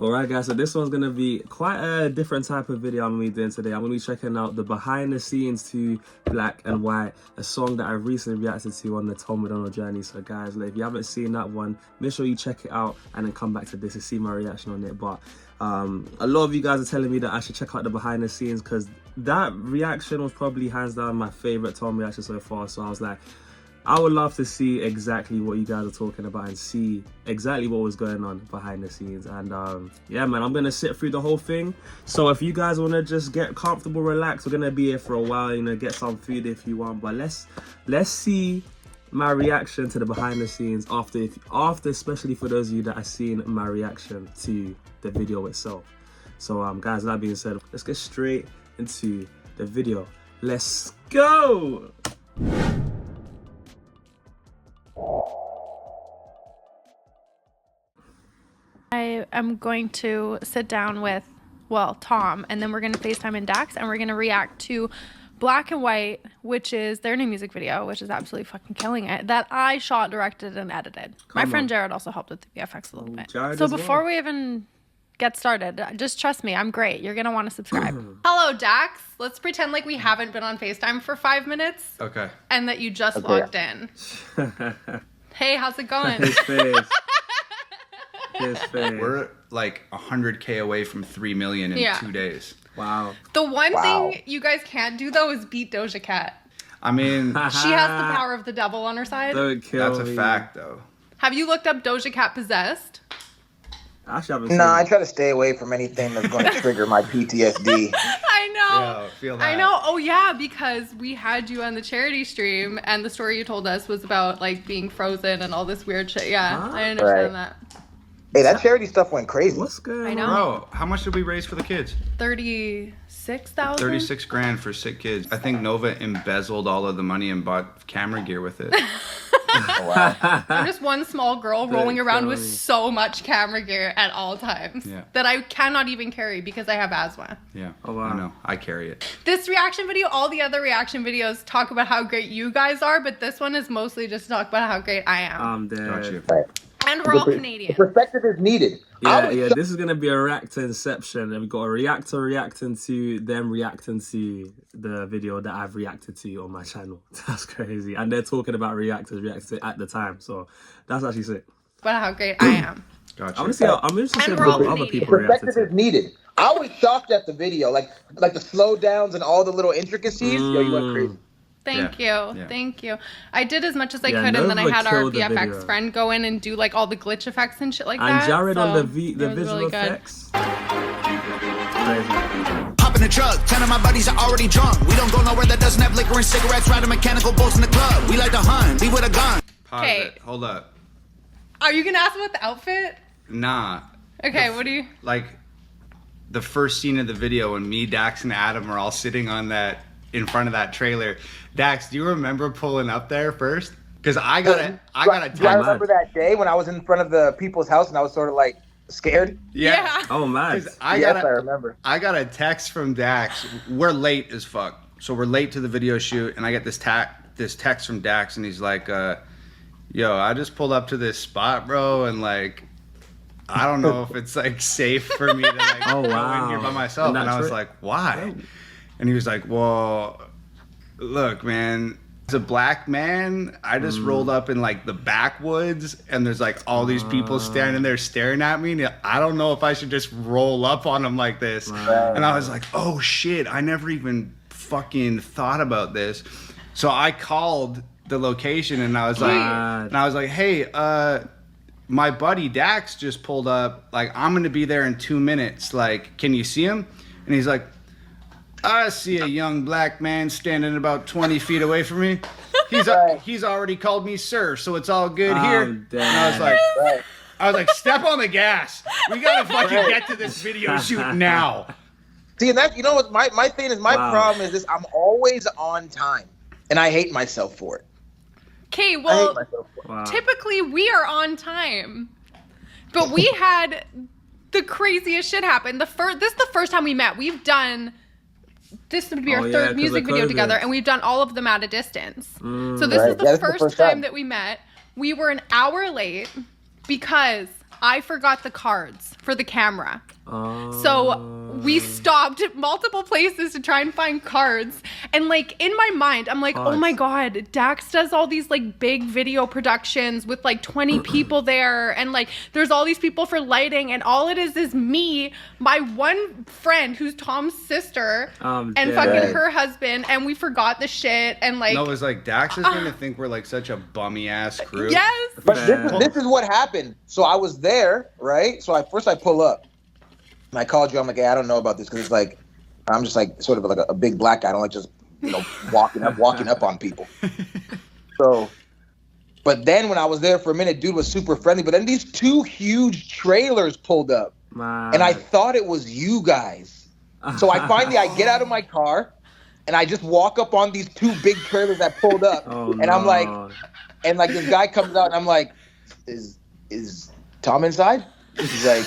Alright guys, so this one's going to be quite a different type of video I'm going to be doing today. I'm going to be checking out the behind the scenes to Black and White, a song that I recently reacted to on the Tom Macdonald Journey. So guys, if you haven't seen that one, make sure you check it out and then come back to this to see my reaction on it. But a lot of you guys are telling me that I should check out the behind the scenes because that reaction was probably hands down my favorite Tom reaction so far. So I was like, I would love to see exactly what you guys are talking about and see exactly what was going on behind the scenes. And yeah, man, I'm gonna sit through the whole thing. So if you guys want to just get comfortable, relax, we're gonna be here for a while, you know, get some food if you want. But let's see my reaction to the behind the scenes after, especially for those of you that have seen my reaction to the video itself. So guys, that being said, let's get straight into the video. Let's go. I am going to sit down with, well, Tom, and then we're going to FaceTime in Dax, and we're going to react to Black and White, which is their new music video, which is absolutely fucking killing it, that I shot, directed, and edited. My friend Jared also helped with the VFX a little bit. So before we even get started, just trust me, I'm great. You're going to want to subscribe. Hello, Dax. Let's pretend like we haven't been on FaceTime for 5 minutes. Okay. And that you just logged in. Hey, how's it going? His face. His face. We're like 100K away from 3 million in 2 days. Wow. The one thing you guys can't do, though, is beat Doja Cat. I mean, she has the power of the devil on her side. That's a fact, though. Have you looked up Doja Cat Possessed? No, I try to stay away from anything that's going to trigger my PTSD. I know. Yeah, feel that. I know. Oh, yeah, because we had you on the charity stream, and the story you told us was about, like, being frozen and all this weird shit. Yeah, I understand that. Hey, that charity stuff went crazy. What's good? I know. Bro, how much did we raise for the kids? 36,000? 36 grand for sick kids. I think Nova embezzled all of the money and bought camera gear with it. Oh, wow. I'm just one small girl rolling around with so much camera gear at all times that I cannot even carry because I have asthma. Yeah. Oh, wow. I know. I carry it. This reaction video, all the other reaction videos talk about how great you guys are, but this one is mostly just to talk about how great I am. I'm dead. Got you. Right. And we're all Canadian. Perspective is needed. Yeah, this is going to be a reactor inception. And we've got a reactor reacting to them reacting to the video that I've reacted to on my channel. That's crazy. And they're talking about reactors reacting to it at the time. So that's actually sick. But how great I am. Gotcha. I'm interested to see how other people react to Perspective is needed. I was shocked at the video. Like the slowdowns and all the little intricacies. Yo, you went crazy. Thank you. Thank you. I did as much as I could, and then I had our VFX friend go in and do like all the glitch effects and shit like that. And Jared so on the visual really effects. Hop in the truck, 10 of my buddies are already drunk. We don't go nowhere that doesn't have liquor and cigarettes, riding mechanical bolts in the club. We like to hunt, be with a gun. Pause it. Hold up. Are you gonna ask about the outfit? Nah. Okay, what do you... Like, the first scene of the video when me, Dax, and Adam are all sitting on that, in front of that trailer. Dax, do you remember pulling up there first? Because I got a text. Do I remember that day when I was in front of the people's house and I was sort of like scared? Yeah. Oh, man. Yes, I remember. I got a text from Dax. We're late as fuck. So we're late to the video shoot, and I get this text from Dax, and he's like, yo, I just pulled up to this spot, bro, and like, I don't know if it's like safe for me to like go in here by myself. And I was like, why? And he was like, well, look, man, as a black man, I just rolled up in like the backwoods and there's like all these people standing there staring at me. And I don't know if I should just roll up on them like this. And I was like, oh shit, I never even fucking thought about this. So I called the location and I was like, hey, my buddy Dax just pulled up. Like, I'm going to be there in 2 minutes. Like, can you see him? And he's like, I see a young black man standing about 20 feet away from me. He's already called me sir, so it's all good here. And I was like, step on the gas. We gotta fucking get to this video shoot now. See, and that, you know what, my thing is, my problem is this: I'm always on time, and I hate myself for it. Okay, well, typically we are on time, but we had the craziest shit happen. This is the first time we met. This would be our third music video together, and we've done all of them at a distance. So this is the first time that we met. We were an hour late because I forgot the cards for the camera. Oh. So we stopped at multiple places to try and find cards. And like in my mind, I'm like, oh my God, Dax does all these like big video productions with like 20 people there. And like there's all these people for lighting. And all it is me, my one friend who's Tom's sister, and fucking her husband. And we forgot the shit. And like, No, it was like Dax is going to think we're like such a bummy ass crew. Yes. But this is what happened. So I was there, right? So I pull up. And I called you. I'm like, hey, I don't know about this because it's like, I'm just like sort of like a big black guy. I don't like just, walking up on people. So, but then when I was there for a minute, dude was super friendly. But then these two huge trailers pulled up. And I thought it was you guys. So I get out of my car and I just walk up on these two big trailers that pulled up. And I'm like, and like this guy comes out and I'm like, is Tom inside? He's like,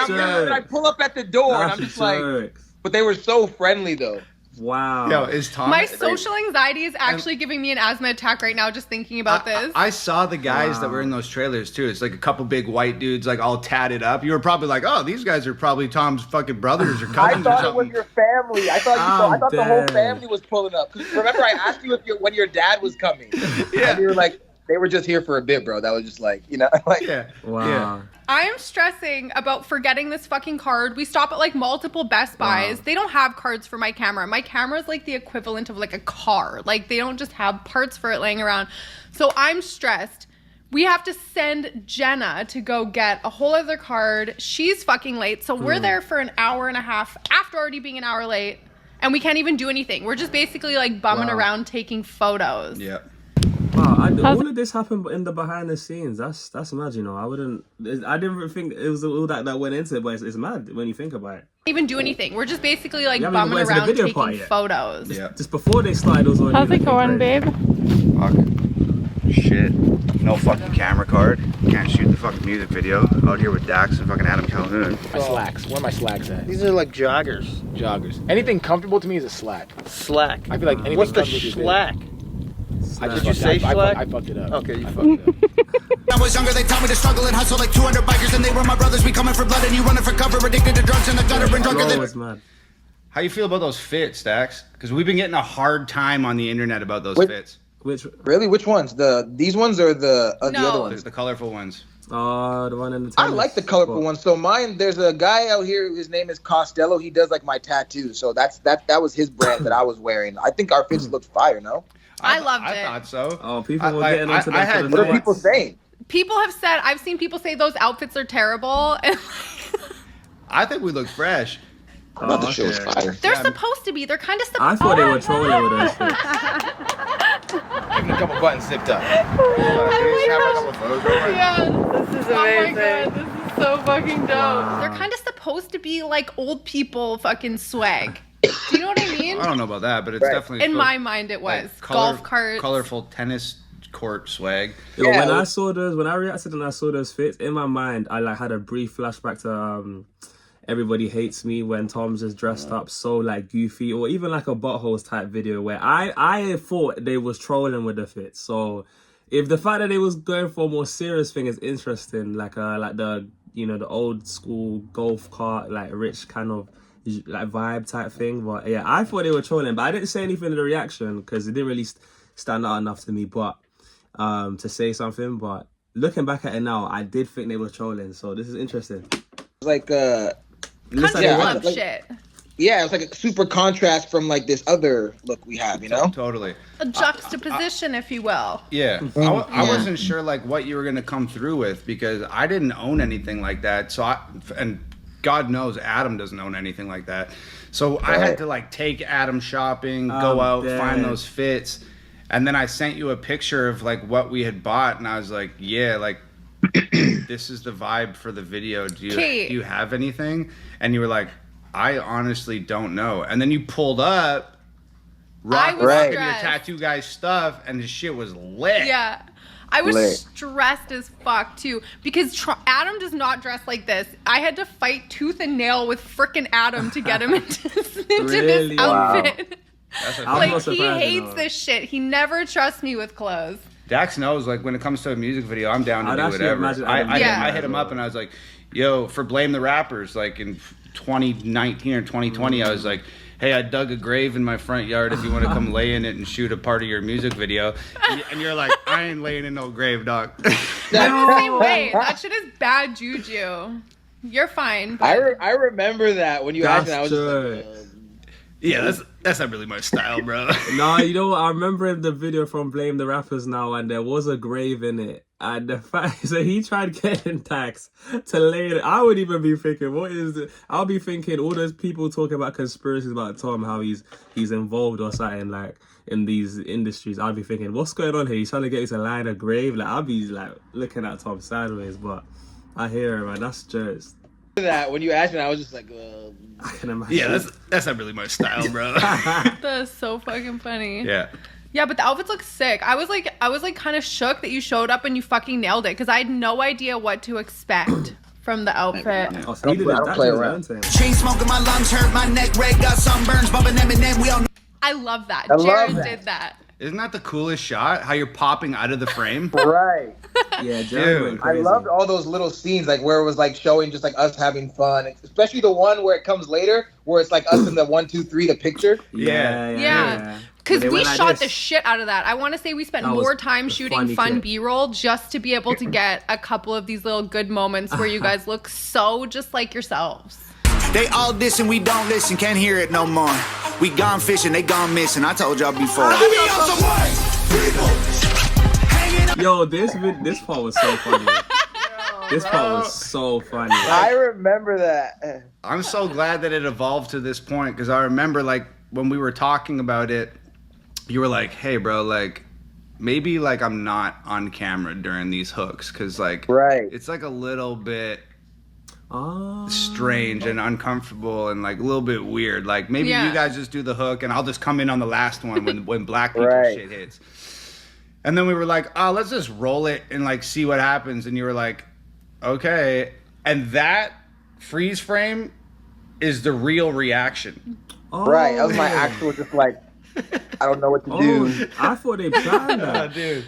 and I pull up at the door and I'm just like, but they were so friendly though. Wow. Yo, is Tom? My social anxiety is actually giving me an asthma attack right now just thinking about this. I saw the guys that were in those trailers too. It's like a couple big white dudes, like all tatted up. You were probably like, oh, these guys are probably Tom's fucking brothers or cousins. I thought it was your family. I thought the whole family was pulling up. 'Cause remember, I asked you when your dad was coming. Yeah. And you were like, they were just here for a bit, bro. That was just like, like. Yeah. Wow. Yeah. I'm stressing about forgetting this fucking card. We stop at like multiple Best Buys. Wow. They don't have cards for my camera. My camera is like the equivalent of like a car. Like they don't just have parts for it laying around. So I'm stressed. We have to send Jenna to go get a whole other card. She's fucking late. So we're there for an hour and a half after already being an hour late. And we can't even do anything. We're just basically like bumming around taking photos. Yeah. Wow, all of this happened in the behind the scenes. That's mad, I didn't think it was all that went into it, but it's mad when you think about it. Even do anything. We're just basically like Yeah, bumming around taking yet. photos. Yeah. Just before they started, it was already How's it going, great. babe? Fuck. Shit. No fucking camera card. Can't shoot the fucking music video. Out here with Dax and fucking Adam Calhoun. My slacks. Where are my slacks at? These are like joggers. Joggers. Anything comfortable to me is a slack. Slack. I feel like anything What's the comfortable is slack? Did you say slack? I fucked it up. Okay, you fucked it up. I was younger, they taught me to struggle and hustle like 200 bikers, and they were my brothers. We coming for blood, and you running for cover, addicted to drugs in the gutter, and drunker than. Was mad. How you feel about those fits, Dax? Because we've been getting a hard time on the internet about those fits. Which? Really? Which ones? These ones or the other ones? There's the colorful ones. Oh, the one in the. I like the colorful ones. So mine, there's a guy out here. His name is Costello. He does like my tattoos. So that was his brand that I was wearing. I think our fits looked fire. No. I loved it. I thought so. Oh, people were getting into that. What are people saying? People have said, I've seen people say those outfits are terrible. And I think we look fresh. I thought the shit was fire. they're supposed to be. They're kind of I thought they were trolling with us. Even a couple buttons zipped up. Yeah. This is amazing. Oh my God, this is so fucking dope. They're kind of supposed to be like old people fucking swag. Do you know what I mean? I don't know about that, but it's definitely In my mind, it was like golf carts, colorful tennis court swag. Yo, when I reacted and I saw those fits, in my mind, I like had a brief flashback to Everybody Hates Me when Tom's just dressed up so like goofy, or even like a buttholes type video where I thought they was trolling with the fits. So if the fact that they was going for a more serious thing is interesting, like the the old school golf cart like rich kind of like vibe type thing. But yeah, I thought they were trolling, but I didn't say anything in the reaction because it didn't really stand out enough to me. But to say something, but looking back at it now, I did think they were trolling. So this is interesting. Like country club shit. Yeah, it's like a super contrast from like this other look we have, Totally. A juxtaposition, if you will. Yeah. I wasn't sure like what you were gonna come through with because I didn't own anything like that. So and God knows Adam doesn't own anything like that. So I had to like take Adam shopping, go out, find those fits. And then I sent you a picture of like what we had bought and I was like, yeah, like this is the vibe for the video. Do you have anything? And you were like, I honestly don't know. And then you pulled up rocking your tattoo guy's stuff and the shit was lit. Yeah. I was stressed as fuck too because Adam does not dress like this. I had to fight tooth and nail with frickin' Adam to get him into this outfit. Wow. Like he hates this shit. He never trusts me with clothes. Dax knows, like, when it comes to a music video, I'm down to I'd do actually whatever. imagine I hit him up and I was like, yo, for Blame the Rappers, like in 2019 or 2020, I was like, hey, I dug a grave in my front yard if you want to come lay in it and shoot a part of your music video. And you're like, I ain't laying in no grave, dog. I'm the same way. That shit is bad juju. You're fine. But... I remember that when you asked me, I was just like, Yeah, that's not really my style, bro. No, you know what? I remember the video from Blame the Rappers now, and there was a grave in it. And the fact, so he tried getting Dax to lay it. I would even be thinking, what is it? I'll be thinking all those people talking about conspiracies about Tom, how he's involved or something like in these industries. I'll be thinking, what's going on here? He's trying to get you to lie in a grave. Like I'll be like looking at Tom sideways, but I hear him, man. That's just that when you asked me, I was just like, I can imagine. Yeah, that's not really my style, bro. That's so fucking funny. Yeah. Yeah, but the outfits look sick. I was like kind of shook that you showed up and you fucking nailed it because I had no idea what to expect from the outfit. Oh, so he did I don't play around. Chain smoking, my lungs hurt, my neck red, got sunburns, bumping Eminem, we all know. I love that. I love Jared that. did that. Isn't that the coolest shot? How you're popping out of the frame? right. Yeah, Dude. I loved all those little scenes, like where it was like showing just like us having fun, especially the one where it comes later, where it's like us in the 1, 2, 3, the picture. Yeah. Because we shot the shit out of that. I want to say we spent more time shooting fun B-roll just to be able to get a couple of these little good moments where you guys look so just like yourselves. They all diss and we don't listen, can't hear it no more. We gone fishing, they gone missing, I told y'all before. Yo, this part was so funny. This part was so funny. I remember that. I'm so glad that it evolved to this point because I remember like when we were talking about it, you were like, hey bro, like maybe like I'm not on camera during these hooks because like it's like a little bit strange and uncomfortable and like a little bit weird. Like maybe you guys just do the hook and I'll just come in on the last one when black people shit hits. And then we were like, oh, let's just roll it and like see what happens. And you were like, okay. And that freeze frame is the real reaction. Right. That was my actual just like, I don't know what to do. I thought they planned that. Dude.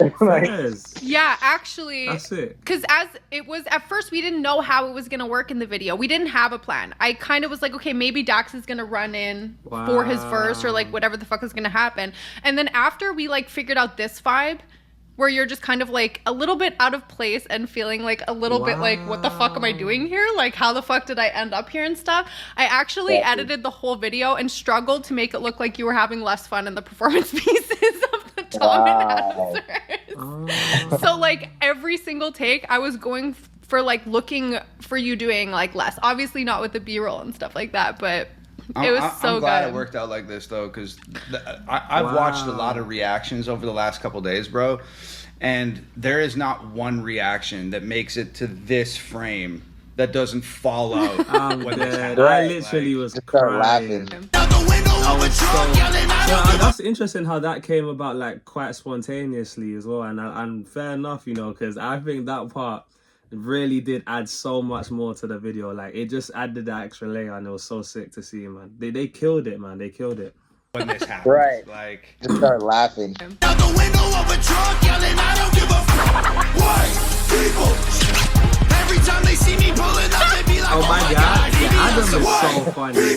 Yeah, actually. That's it. Because as it was, at first we didn't know how it was going to work in the video. We didn't have a plan. I kind of was like, okay, maybe Dax is going to run in for his verse or like whatever the fuck is going to happen. And then after we like figured out this vibe, where you're just kind of like a little bit out of place and feeling like a little bit like, what the fuck am I doing here? Like, how the fuck did I end up here and stuff? I actually edited the whole video and struggled to make it look like you were having less fun in the performance pieces of the Tom and answers. So like every single take, I was going for like looking for you doing like less. Obviously not with the B-roll and stuff like that, but it was so I'm glad good. it worked out like this though, because I've watched a lot of reactions over the last couple days, bro, and there is not one reaction that makes it to this frame that doesn't fall out. When this happens. I literally was crying. That's interesting how that came about like quite spontaneously as well, and fair enough, you know, because I think that part really did add so much more to the video. Like it just added that extra layer, and it was so sick to see, man. They killed it, man. They killed it. When this happens, like just start laughing. Out the window of a truck yelling, I don't give a fuck. White people. Every time they see me pulling up, they be like, oh my god, yeah, Adam is so funny. He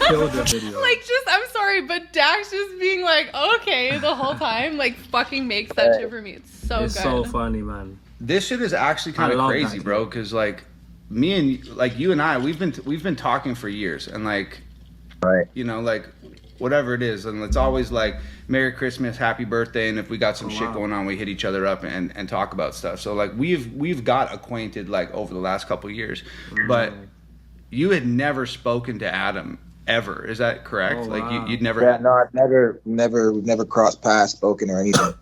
killed the video. Like, just, I'm sorry, but Dax just being like, okay, the whole time, like, fucking makes that shit for me. It's so It's good. so funny, man. this shit is actually kind of crazy, bro. Because like me and like you and I, we've been talking for years, and like, you know, like whatever it is, and it's always like Merry Christmas, Happy Birthday, and if we got some shit going on, we hit each other up and talk about stuff. So like we've got acquainted like over the last couple of years, but you had never spoken to Adam ever. Is that correct? Like you'd never. Yeah, no, I've never crossed paths, spoken or anything.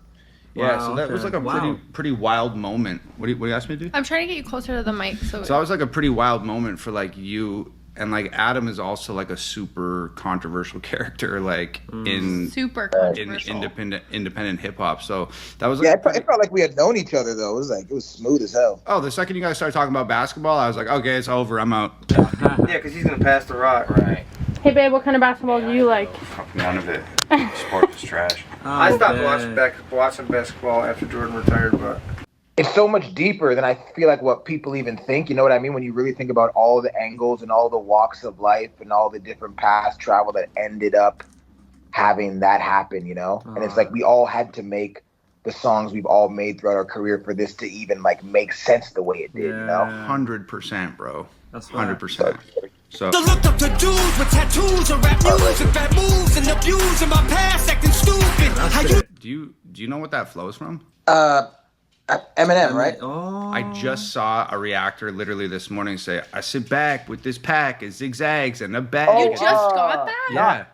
Yeah, so that was like a pretty wild moment. What do you ask me to do? I'm trying to get you closer to the mic. So that was like a pretty wild moment for like you, and like Adam is also like a super controversial character, like in independent hip hop. So that was like, it felt like we had known each other though. It was smooth as hell. Oh, the second you guys started talking about basketball, I was like, okay, it's over. I'm out. Yeah, because he's gonna pass the rock, right? hey babe, what kind of basketball do you like? None of it. Sport is trash. Oh, damn. watching basketball after Jordan retired, but It's so much deeper than I feel like what people even think. You know what I mean? When you really think about all the angles and all the walks of life and all the different paths travel that ended up having that happen, you know? And it's like we all had to make the songs we've all made throughout our career for this to even like make sense the way it did, you know? 100%, bro. That's right. 100%. So I looked up to dudes with tattoos and rap music, bad moves and abuse in my past, acting stupid. How you do you know what that flows from? Eminem, right? Oh. I just saw a reactor literally this morning say, "I sit back with this pack of zigzags and a bag." You just got that? yeah.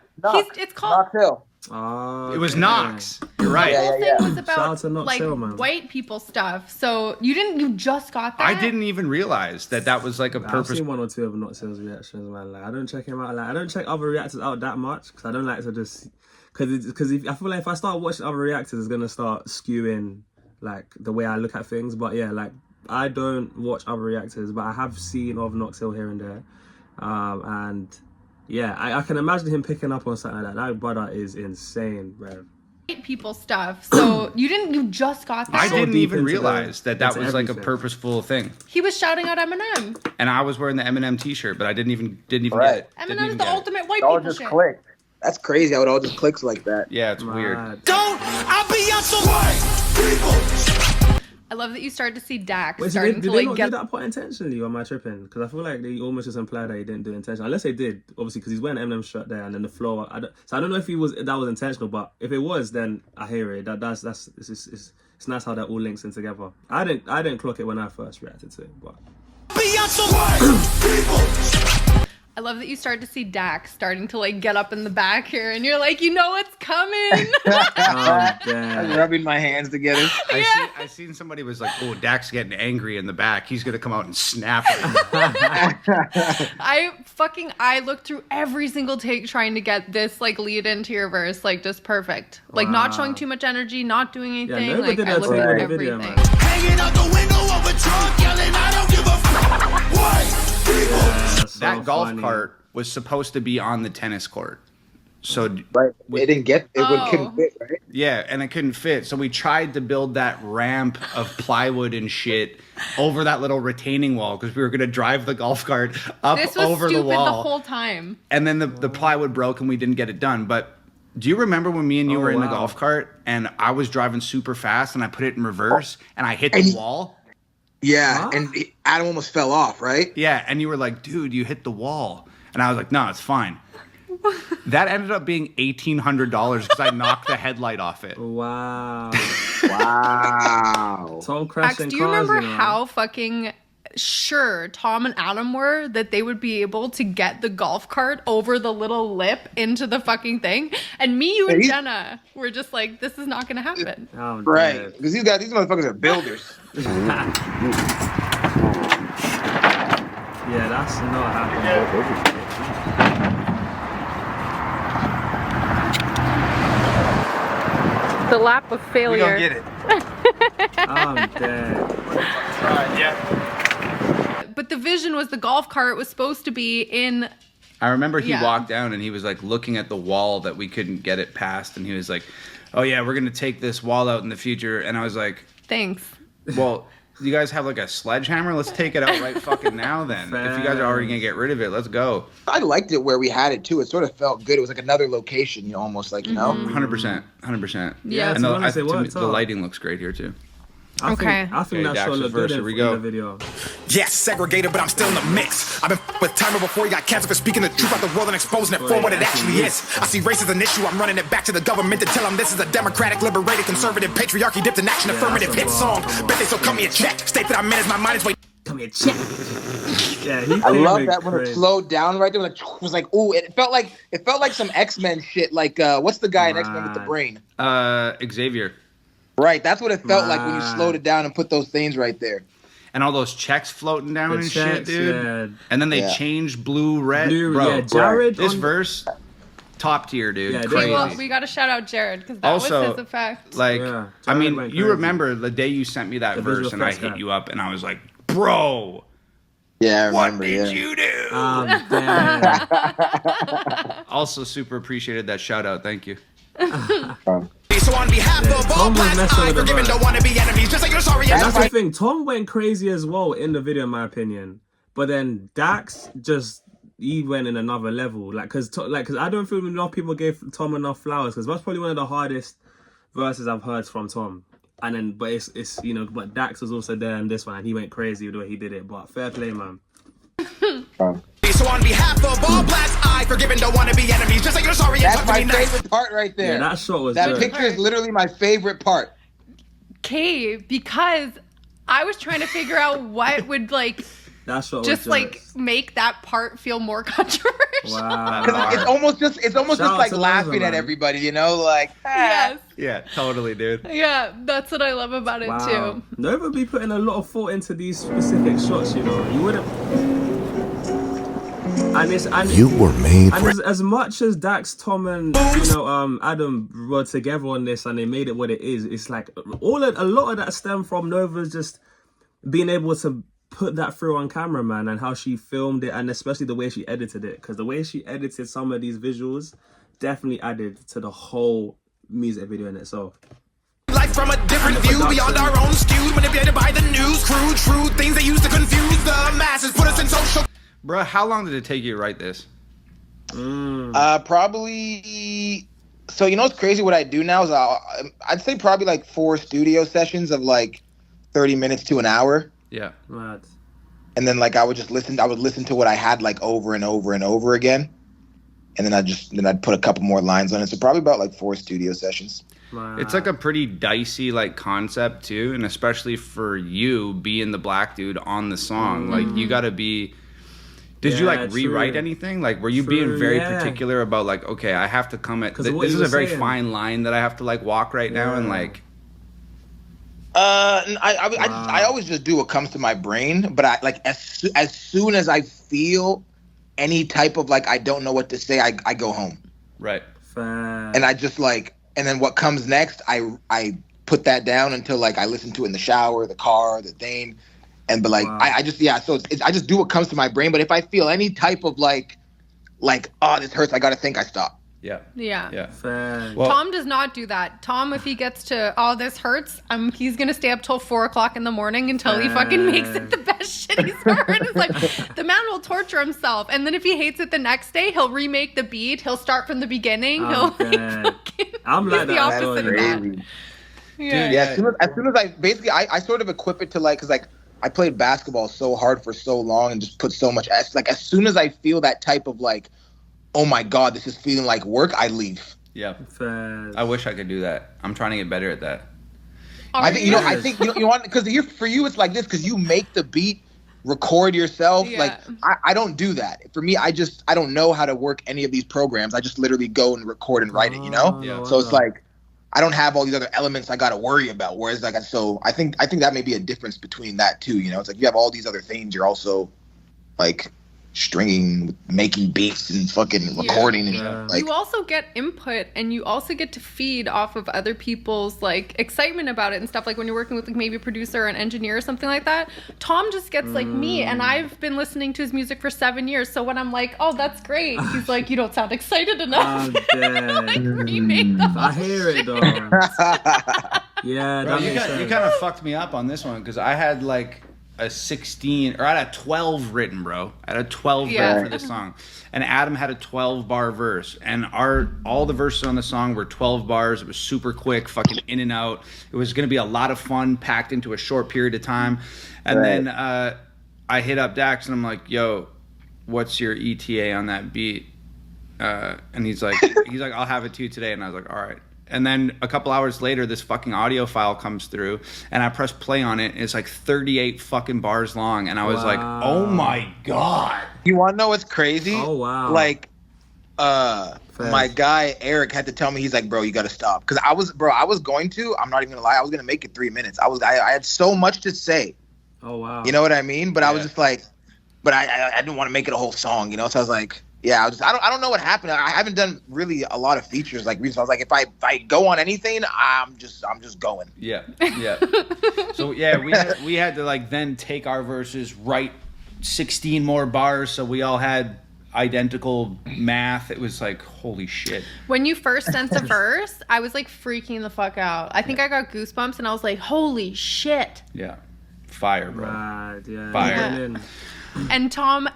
It's called. Knox Hill. Oh, It was okay. Knox. You're right. The whole thing was Shout out to about Knox like Hill, man. white people stuff. So you just got that? I didn't even realize that was like a I've purpose. seen one or two of Knox Hill's reactions, man. Like, I don't check him out. Like, I don't check other reactors out that much because I don't like to just because I feel like if I start watching other reactors, it's gonna start skewing like the way I look at things. But yeah, like I don't watch other reactors, but I have seen of Knox Hill here and there, and yeah, I can imagine him picking up on something like that. That brother is insane, bro. White people stuff. So you just got that? I So didn't deep even into realize that into was like a everything. purposeful thing. He was shouting out Eminem. And I was wearing the Eminem T-shirt, but I didn't even Right. get it. Didn't Eminem is even the get it. ultimate white It all people just shit. clicked. That's crazy how it all just clicks like that. Yeah, it's weird. Mad. don't, I'll be on some white people. I love that you started to see Dax Wait, so starting did to they like not get. do that part intentionally, or am I tripping? Because I feel like they almost just implied that he didn't do it intentionally. Unless they did, obviously, because he's wearing an Eminem shirt there, and then the flow. I don't know if that was intentional, but if it was, then I hear it. It's nice how that all links in together. I didn't clock it when I first reacted to it, but Be on some white people. I love that you started to see Dax starting to like get up in the back here, and you're like, you know what's coming. damn. Rubbing my hands together. I seen somebody was like, "Oh, Dak's getting angry in the back. He's gonna come out and snap it." I looked through every single take trying to get this like lead into your verse like just perfect. Like not showing too much energy, not doing anything. Nova Like did I that looked too through in the video, everything. man. Hanging out the window of a truck, yelling, I don't give a fuck. White people. That's so That golf funny. cart was supposed to be on the tennis court. So Right. It didn't get it. Oh. Couldn't fit, right? yeah, and it couldn't fit. So we tried to build that ramp of plywood and shit over that little retaining wall because we were gonna drive the golf cart up This was over stupid the wall. the whole time. And then the plywood broke and we didn't get it done. But do you remember when me and you Oh, were in the wow. golf cart and I was driving super fast and I put it in reverse and I hit And the you- wall? Yeah, Huh? and Adam almost fell off, right? Yeah, and you were like, dude, you hit the wall. And I was like, no, it's fine. That ended up being $1,800 because I knocked the headlight off it. Wow. Wow. Tom Dax, crashing do you cars, remember you know? how fucking sure Tom and Adam were that they would be able to get the golf cart over the little lip into the fucking thing? And me, you, and he's- Jenna were just like, this is not gonna happen. Oh, Right. dead. Because these motherfuckers are builders. Yeah, that's not happening. The lap of failure. it. I'm dead. But the vision was the golf cart was supposed to be in. I remember he Yeah. walked down and he was like looking at the wall that we couldn't get it past. And he was like, oh, yeah, we're going to take this wall out in the future. And I was like, Thanks. well, you guys have like a sledgehammer? Let's take it out right fucking now then. If you guys are already going to get rid of it, let's go. I liked it where we had it too. It sort of felt good. It was like another location, you know, almost like, you know? 100%. 100%. Yeah. And to be honest, it to me, worked the out. lighting looks great here too. I Okay. think that Dax's shot looked verse, good here we in go. the video. Yes, segregated, but I'm still in the mix. I've been with timer before he got cancer for speaking the truth about the world and exposing it for what it actually is. I see race as an issue. I'm running it back to the government to tell them this is a democratic, liberated, conservative, patriarchy dipped in action, affirmative hit song. Bet they so cut me a check. State that I'm in as my mind is way. Come here, check. Yeah, he I came love in that when it crazy. slowed down right there. Like, it was like, ooh, it felt like some X-Men shit. Like, what's the guy in X-Men with the Right. brain? Xavier. Right, that's what it felt like when you Man. slowed it down and put those things right there. And all those checks floating down The and checks, shit, dude. yeah. And then they Yeah. changed blue, red. Blue, Bro, yeah, Jared this on- verse, top tier, dude. Yeah, Okay, Crazy. well, we got to shout out Jared because that Also, was his effect. Like, Yeah, I Jared mean, went you crazy. remember the day you sent me that The verse visual and I effects hit guy. you up and I was like, bro, Yeah, I what remember. did Yeah. you do? Damn. Also super appreciated that shout out. Thank you. So on behalf of all Tom was blacks, messing I with the forgive and verse. don't want to be enemies. Just like you're sorry. And And that's the thing. Tom went crazy as well in the video, in my opinion. But then Dax he went in another level. Cause I don't feel enough people gave Tom enough flowers. Cause that's probably one of the hardest verses I've heard from Tom. And then, but it's but Dax was also there in this one, and he went crazy with the way he did it. But fair play, man. so on behalf of all blacks, I forgive and don't want to be enemies. Just like you're sorry. That's my favorite part right there. Yeah, that shot was that good. picture is literally my favorite part. Okay, because I was trying to figure out what would like That shot just was like make that part feel more controversial. Wow. It's almost just Shout out like to laughing Nova, at man. everybody, you know, like Yes. Yeah, totally, dude. Yeah, that's what I love about it Wow. too. Nova be putting a lot of thought into these specific shots, you know. You wouldn't. You were made And for as much as Dax, Tom, and Adam were together on this, and they made it what it is, it's like a lot of that stem from Nova's just being able to put that through on camera, man, and how she filmed it, and especially the way she edited it, because the way she edited some of these visuals definitely added to the whole music video in itself. Life from a different view, beyond our own skew, manipulated by the news crew. True things they use to confuse the masses, put us in social. Bro, how long did it take you to write this? probably. So you know what's crazy? What I do now is I'd say probably like 4 studio sessions of like 30 minutes to an hour. Yeah. Mad. And then like I would listen to what I had like over and over and over again, and then I'd put a couple more lines on it. So probably about like 4 studio sessions. It's like a pretty dicey like concept too, and especially for you being the black dude on the song, like you got to be. Did you like rewrite anything? Like, were you being very particular about like, okay, I have to come at this is a very fine line that I have to like walk right now, and like. I always just do what comes to my brain, but I like as soon as I feel any type of like I don't know what to say, I go home. Right. And I just like, and then what comes next, I put that down until like I listen to it in the shower, the car, the thing, and but like I just I just do what comes to my brain. But if I feel any type of like oh this hurts, I gotta think, I stop. Yeah. Well, Tom does not do that. Tom, if he gets to, oh, this hurts, he's going to stay up till 4 o'clock in the morning until he fucking makes it the best shit he's heard. It's like, the man will torture himself. And then if he hates it the next day, he'll remake the beat. He'll start from the beginning. He'll I'm like the that. opposite of that. Dude, yeah. As soon as I sort of equip it to like, cause like I played basketball so hard for so long and just put so much like as soon as I feel that type of like, oh my God, this is feeling like work, I leave. Yeah. I wish I could do that. I'm trying to get better at that. I think you want, because for you it's like this, because you make the beat, record yourself. Yeah. Like I don't do that. For me, I don't know how to work any of these programs. I just literally go and record and write it, you know? Yeah. So it's like I don't have all these other elements I got to worry about. Whereas like, so I think that may be a difference between that too, you know? It's like you have all these other things, you're also like stringing, making beats and fucking recording and like you also get input, and you also get to feed off of other people's like excitement about it and stuff. Like when you're working with like maybe a producer or an engineer or something like that, Tom just gets like me, and I've been listening to his music for 7 years, so when I'm like, oh that's great, he's like, you don't sound excited enough. Like remake the whole I hear it though. Yeah, Bro, that makes sense. you kind of fucked me up on this one, because I had like a 16 or I had a 12 written, bro. I had a 12 written for this song, and Adam had a 12-bar verse, and all the verses on the song were 12 bars. It was super quick, fucking in and out. It was gonna be a lot of fun packed into a short period of time. And then I hit up Dax and I'm like, yo, what's your ETA on that beat? And he's like I'll have it to you today. And I was like, all right. And then a couple hours later, this fucking audio file comes through, and I press play on it, and it's like 38 fucking bars long, and I was like, oh my God. You want to know what's crazy? Oh, wow. Like, my guy Eric had to tell me, he's like, bro, you got to stop. Because I was going to, I'm not even gonna lie, I was gonna make it 3 minutes. I had so much to say. Oh wow. You know what I mean? But I was just like, but I didn't want to make it a whole song, you know? So I was like, yeah, I don't know what happened. I haven't done really a lot of features like recently. I was like, if I go on anything, I'm just going. Yeah. So yeah, we had to like then take our verses, write 16 more bars, so we all had identical math. It was like, holy shit. When you first sent the verse, I was like freaking the fuck out. I think I got goosebumps and I was like, holy shit. Yeah. Fire, bro. Right, yeah. Fire. Yeah. And Tom,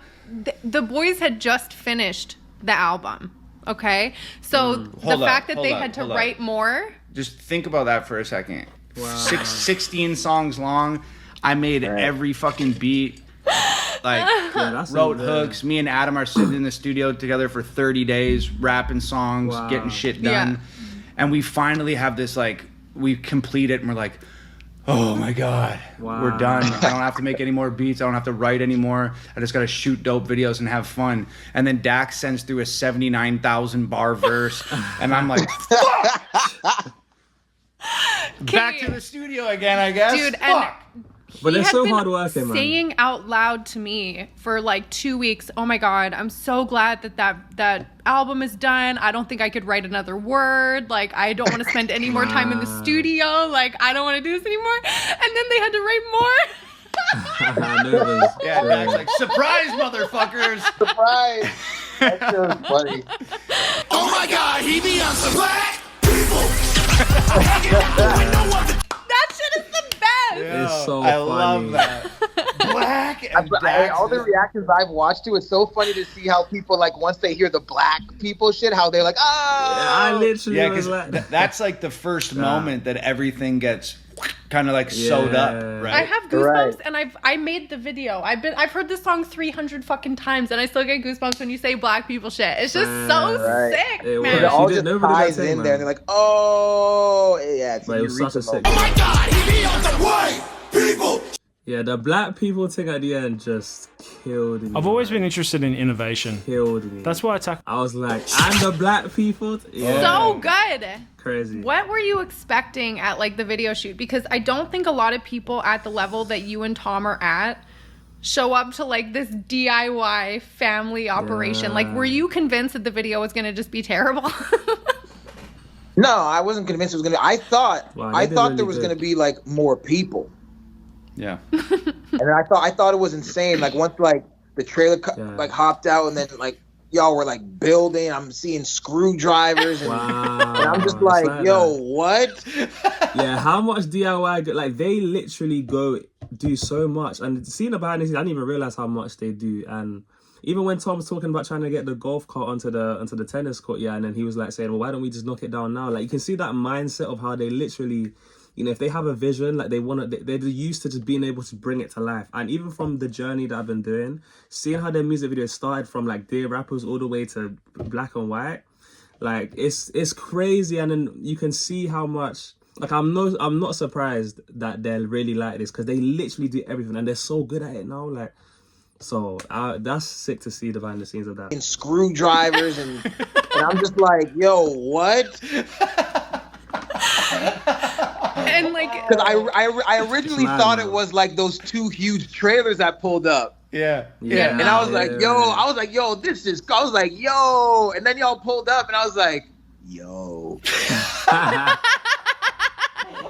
the boys had just finished the album. Okay? So the fact that they had to write more. Just think about that for a second. Wow. 16 songs long. I made every fucking beat. Like, wrote hooks. Me and Adam are sitting in the studio together for 30 days, rapping songs, getting shit done. Yeah. And we finally have this, like, we complete it and we're like, oh my God, we're done. I don't have to make any more beats. I don't have to write anymore. I just got to shoot dope videos and have fun. And then Dax sends through a 79,000 bar verse. And I'm like, fuck! Back to the studio again, I guess. Dude, and but they're so hard working, man. Saying out loud to me for like 2 weeks, oh my God, I'm so glad that album is done. I don't think I could write another word. Like, I don't want to spend any more time in the studio. Like, I don't want to do this anymore. And then they had to write more. Yeah, Dax like, surprise, motherfuckers. Surprise. That's so funny. Oh my God, he be on some black people. That shit is the best. It's so I funny. love that. Black and Dax. All the reactions I've watched to, it's so funny to see how people, like, once they hear the black people shit, how they're like, oh. Yeah, I literally because like, that's like the first moment that everything gets kind of like sewed up, right? I have goosebumps, and I made the video. I've heard this song 300 fucking times, and I still get goosebumps when you say black people shit. It's just so sick, man. It all just ties in there, and they're like, oh, yeah. It's it was such a sick. Oh my God, he be on the white people. Yeah, the black people thing at the end just killed me. I've always been interested in innovation. Killed me. That's why I was like, and the black people? Yeah. So good. Crazy. What were you expecting at like the video shoot? Because I don't think a lot of people at the level that you and Tom are at show up to like this DIY family operation. Like, were you convinced that the video was going to just be terrible? No, I wasn't convinced it was going to. I thought there was going to be like more people. Yeah. And I thought it was insane. Like, once like the trailer like hopped out, and then like y'all were like building. I'm seeing screwdrivers, and I'm just like, yo, what? Yeah, how much DIY? Like, they literally go do so much, and seeing the behind the scenes, I didn't even realize how much they do. And even when Tom was talking about trying to get the golf cart onto the tennis court, and then he was like saying, well, why don't we just knock it down now? Like, you can see that mindset of how they literally, you know, if they have a vision, like they're used to just being able to bring it to life. And even from the journey that I've been doing, seeing how their music videos started from like Dear Rappers all the way to Black and White, like it's crazy. And then you can see how much, like, I'm not surprised that they're really like this, because they literally do everything and they're so good at it now. Like, so that's sick to see the behind the scenes of that. And screwdrivers and I'm just like, yo, what? And like, because I originally thought it was like those two huge trailers that pulled up. Yeah. And I was like, yo, this is. I was like, yo, and then y'all pulled up, and I was like, yo.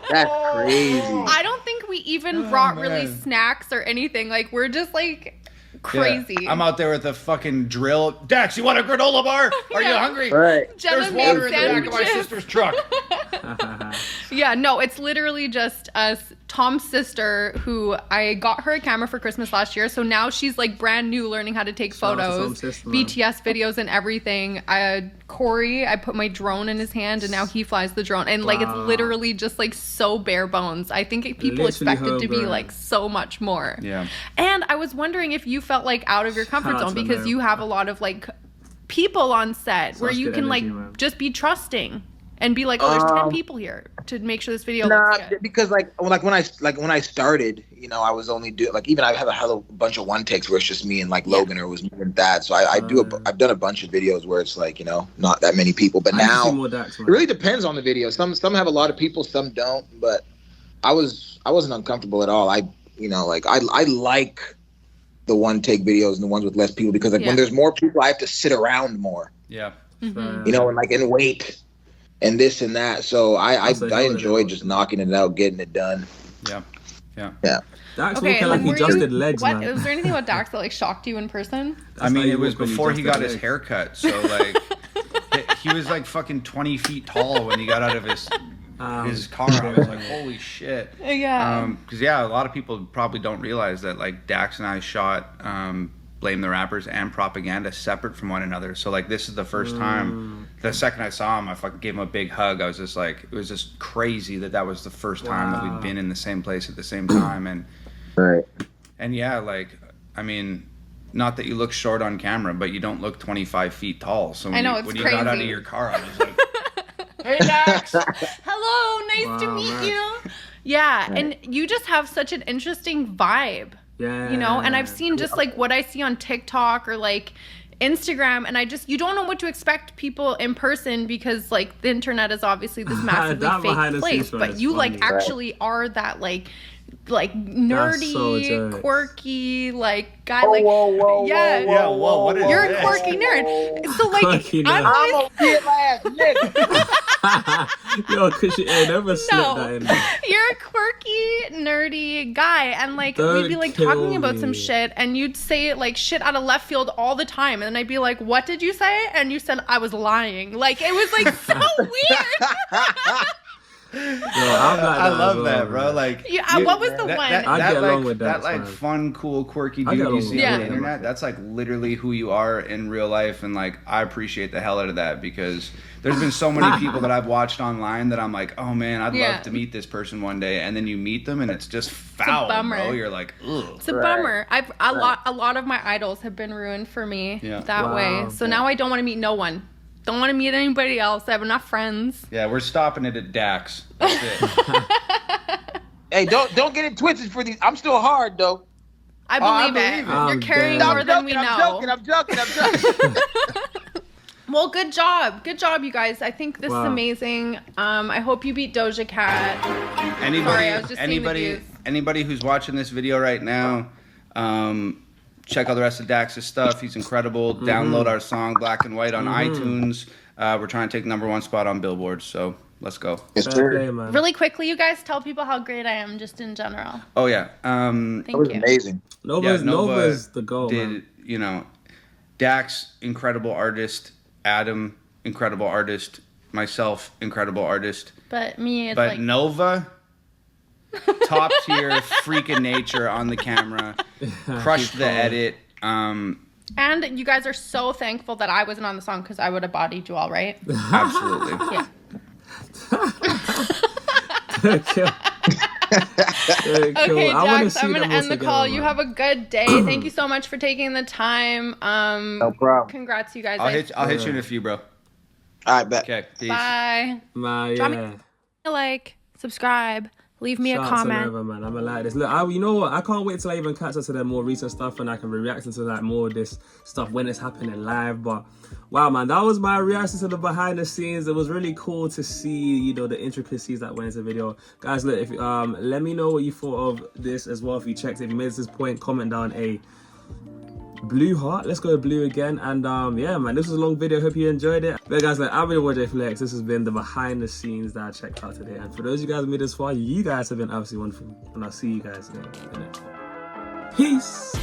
That's crazy. I don't think we even brought really snacks or anything. Like, we're just like crazy. Yeah. I'm out there with a fucking drill. Dax, you want a granola bar? Are you hungry? Right. There's water in the back of my sister's truck. Yeah, no, it's literally just us. Tom's sister, who I got her a camera for Christmas last year, so now she's like brand new learning how to take photos, BTS videos and everything. Corey, I put my drone in his hand and now he flies the drone, and like it's literally just like so bare bones. I think people expect it to be like so much more. Yeah. And I was wondering if you felt like out of your comfort zone, because you have a lot of like people on set where you can like just be trusting and be like, oh, there's 10 people here to make sure this video looks good. Because when I started, you know, I was only doing like, even I have a bunch of one takes where it's just me and like Logan, or it was me and Thad. So I've done a bunch of videos where it's like, you know, not that many people. But now it really depends on the video. Some have a lot of people, some don't. But I wasn't uncomfortable at all. I like the one take videos and the ones with less people, because like when there's more people, I have to sit around more. Yeah. Mm-hmm. You know, and wait. And this and that, so I enjoy just knocking it out, getting it done. Yeah. Yeah. Dax Okay, looking like he were just you- did legs, what, man. Was there anything about Dax that like shocked you in person? I mean, how it you was look when you before just he did got his legs. haircut, so like he was like fucking 20 feet tall when he got out of his car. I was like, holy shit. Yeah. Because a lot of people probably don't realize that like Dax and I shot Blame the Rappers and Propaganda separate from one another. So like this is the first time. The second I saw him, I fucking gave him a big hug. I was just like, it was just crazy that was the first time that we'd been in the same place at the same time. And yeah, like, I mean, not that you look short on camera, but you don't look 25 feet tall. So when, I know, you, it's when you crazy. got out of your car, I was like, hey Dax. Hello, nice to meet you. Yeah, and you just have such an interesting vibe. Yeah. You know, and I've seen just like what I see on TikTok or like Instagram, and you don't know what to expect people in person because like the internet is obviously this massively fake place, but you like actually are that like nerdy, quirky like guy. Like, whoa, what is you're this? a quirky nerd. So like, Quirky nerd. I'm a real ass nigga. Yo, cause you ain't never slipped that in there. You're a quirky, nerdy guy, and like Don't we'd be like kill talking about some me. shit, and you'd say like shit out of left field all the time, and then I'd be like, "What did you say?" And you said I was lying. Like it was like so weird. Yo, I'm like I that love as that, well, bro. man. Like, Yeah, what was the one? I get along with that Dax, like man. fun, cool, quirky I dude get you along see with on that. the internet. That's like literally who you are in real life, and like I appreciate the hell out of that because there's been so many people that I've watched online that I'm like, oh man, I'd love to meet this person one day, and then you meet them and it's just foul, bummer. bro. You're like, ugh. It's a bummer. A lot of my idols have been ruined for me that way. So now I don't want to meet no one. Don't want to meet anybody else. I have enough friends. Yeah, we're stopping it at Dax. That's it. Hey, don't get it twisted for these. I'm still hard though. I believe, believe it. You're carrying damn. more than we know. I'm joking. Well, good job, you guys. I think this is amazing. I hope you beat Doja Cat. Sorry, I was just seeing the views. Anybody who's watching this video right now, check out the rest of Dax's stuff. He's incredible. Download our song Black and White on iTunes. We're trying to take #1 spot on Billboard, so let's go. Yes, Fair sir. play, man. Really quickly, you guys tell people how great I am, just in general. Oh yeah. Thank That was you. amazing. Nova's the goal, man. You know, Dax, incredible artist. Adam, incredible artist. Myself, incredible artist. But me, it's But like Nova, top tier, freaking nature on the camera. Crushed the edit. and you guys are so thankful that I wasn't on the song because I would have bodied you all, right? Absolutely. Yeah. Okay, Dax, I'm gonna end the call. You have a good day. Thank you so much for taking the time. No problem. Congrats, you guys. I'll hit you in a few, bro. All right, bet. Okay, peace. Bye. Drop me a like, subscribe, leave me a comment. Over, man. I'm gonna like this. Look, you know what? I can't wait till I even catch up to their more recent stuff and I can be reacting to like more of this stuff when it's happening live. But wow, man, that was my reaction to the behind the scenes. It was really cool to see, you know, the intricacies that went into the video. Guys, look, if let me know what you thought of this as well. If you checked, if you made this point, comment down a blue heart. Let's go blue again. And yeah, man, this was a long video. Hope you enjoyed it. But guys, like, I've been your boy JayFlex. This has been the behind the scenes that I checked out today. And for those of you guys who made this far, you guys have been absolutely wonderful. And I'll see you guys in the next one. Peace.